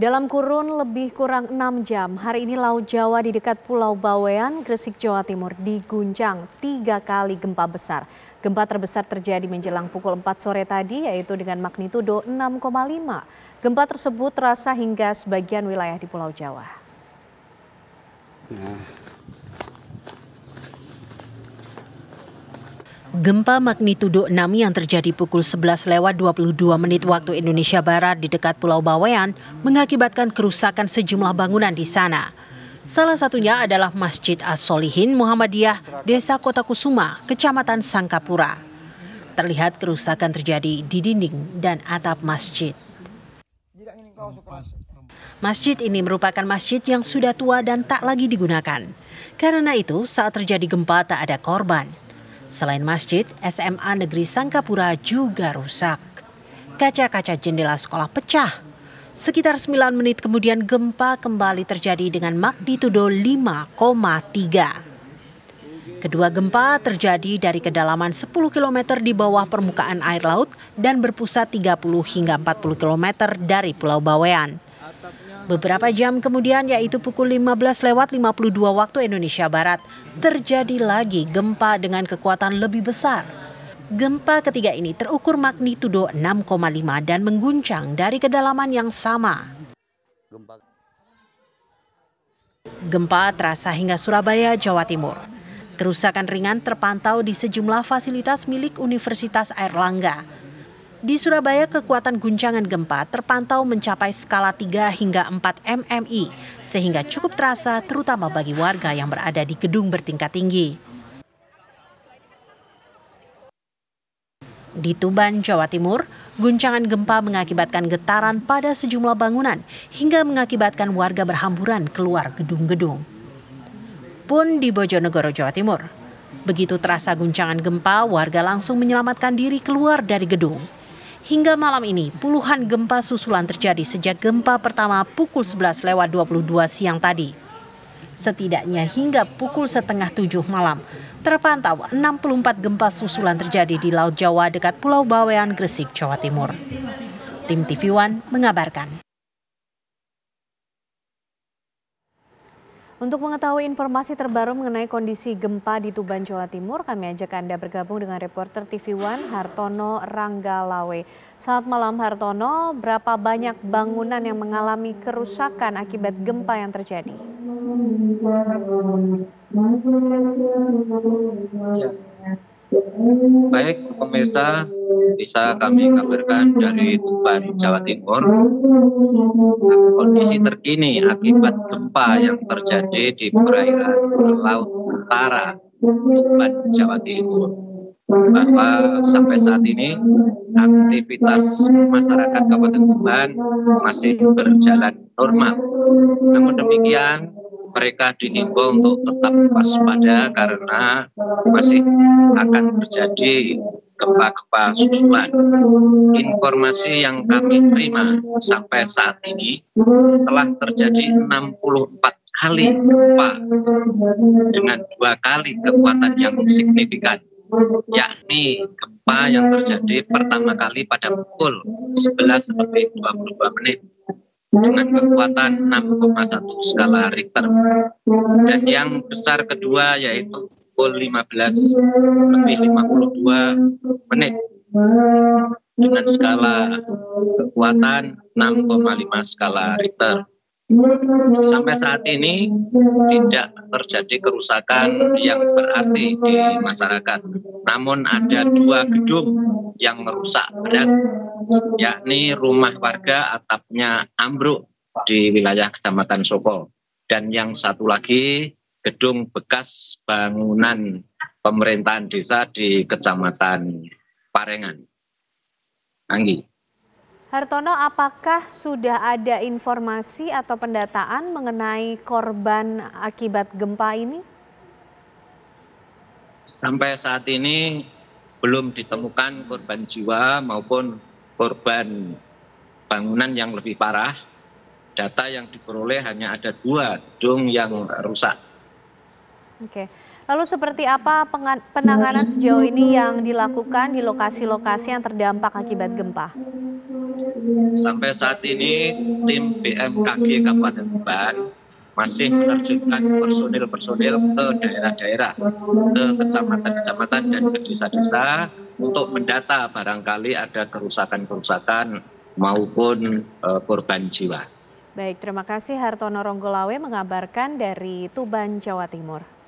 Dalam kurun lebih kurang 6 jam, hari ini Laut Jawa di dekat Pulau Bawean, Gresik, Jawa Timur diguncang 3 kali gempa besar. Gempa terbesar terjadi menjelang pukul 4 sore tadi, yaitu dengan magnitudo 6,5. Gempa tersebut terasa hingga sebagian wilayah di Pulau Jawa. Gempa magnitudo 6 yang terjadi pukul 11:22 waktu Indonesia Barat di dekat Pulau Bawean mengakibatkan kerusakan sejumlah bangunan di sana. Salah satunya adalah Masjid As-Solihin Muhammadiyah, Desa Kota Kusuma, Kecamatan Sangkapura. Terlihat kerusakan terjadi di dinding dan atap masjid. Masjid ini merupakan masjid yang sudah tua dan tak lagi digunakan. Karena itu, saat terjadi gempa tak ada korban. Selain masjid, SMA Negeri Sangkapura juga rusak. Kaca-kaca jendela sekolah pecah. Sekitar 9 menit kemudian gempa kembali terjadi dengan magnitudo 5,3. Kedua gempa terjadi dari kedalaman 10 km di bawah permukaan air laut dan berpusat 30 hingga 40 km dari Pulau Bawean. Beberapa jam kemudian, yaitu pukul 15:52 waktu Indonesia Barat, terjadi lagi gempa dengan kekuatan lebih besar. Gempa ketiga ini terukur magnitudo 6,5 dan mengguncang dari kedalaman yang sama. Gempa terasa hingga Surabaya, Jawa Timur. Kerusakan ringan terpantau di sejumlah fasilitas milik Universitas Airlangga. Di Surabaya, kekuatan guncangan gempa terpantau mencapai skala 3 hingga 4 mmi, sehingga cukup terasa terutama bagi warga yang berada di gedung bertingkat tinggi. Di Tuban, Jawa Timur, guncangan gempa mengakibatkan getaran pada sejumlah bangunan hingga mengakibatkan warga berhamburan keluar gedung-gedung. Pun di Bojonegoro, Jawa Timur, begitu terasa guncangan gempa, warga langsung menyelamatkan diri keluar dari gedung. Hingga malam ini, puluhan gempa susulan terjadi sejak gempa pertama pukul 11:22 siang tadi. Setidaknya hingga pukul 6:30 malam, terpantau 64 gempa susulan terjadi di Laut Jawa dekat Pulau Bawean, Gresik, Jawa Timur. Tim TV One mengabarkan. Untuk mengetahui informasi terbaru mengenai kondisi gempa di Tuban, Jawa Timur, kami ajak Anda bergabung dengan reporter TV One Hartono Ranggalawe. Selamat malam Hartono, berapa banyak bangunan yang mengalami kerusakan akibat gempa yang terjadi? Baik pemirsa, bisa kami kabarkan dari Tuban, Jawa Timur. Kondisi terkini akibat gempa yang terjadi di perairan Laut Utara Tuban, Jawa Timur, bahwa sampai saat ini aktivitas masyarakat Kabupaten Tuban masih berjalan normal. Namun demikian, mereka dihimbau untuk tetap waspada karena masih akan terjadi gempa-gempa susulan. Informasi yang kami terima sampai saat ini telah terjadi 64 kali gempa dengan 2 kali kekuatan yang signifikan, yakni gempa yang terjadi pertama kali pada pukul 11:22 dengan kekuatan 6,1 skala Richter, dan yang besar kedua yaitu pukul 15:52 dengan skala kekuatan 6,5 skala Richter. Sampai saat ini tidak terjadi kerusakan yang berarti di masyarakat, namun ada 2 gedung yang rusak berat, yakni rumah warga atapnya ambruk di wilayah Kecamatan Sopo, dan yang satu lagi gedung bekas bangunan pemerintahan desa di Kecamatan Parengan. Anggi. Hartono, apakah sudah ada informasi atau pendataan mengenai korban akibat gempa ini? Sampai saat ini belum ditemukan korban jiwa maupun korban bangunan yang lebih parah. Data yang diperoleh hanya ada 2 gedung yang rusak. Oke. Lalu seperti apa penanganan sejauh ini yang dilakukan di lokasi-lokasi yang terdampak akibat gempa? Sampai saat ini tim BMKG Kabupaten Tuban masih menerjunkan personil-personil ke daerah-daerah, ke kecamatan-kecamatan dan ke desa-desa untuk mendata barangkali ada kerusakan-kerusakan maupun korban jiwa. Baik, terima kasih Hartono Ronggolawe mengabarkan dari Tuban, Jawa Timur.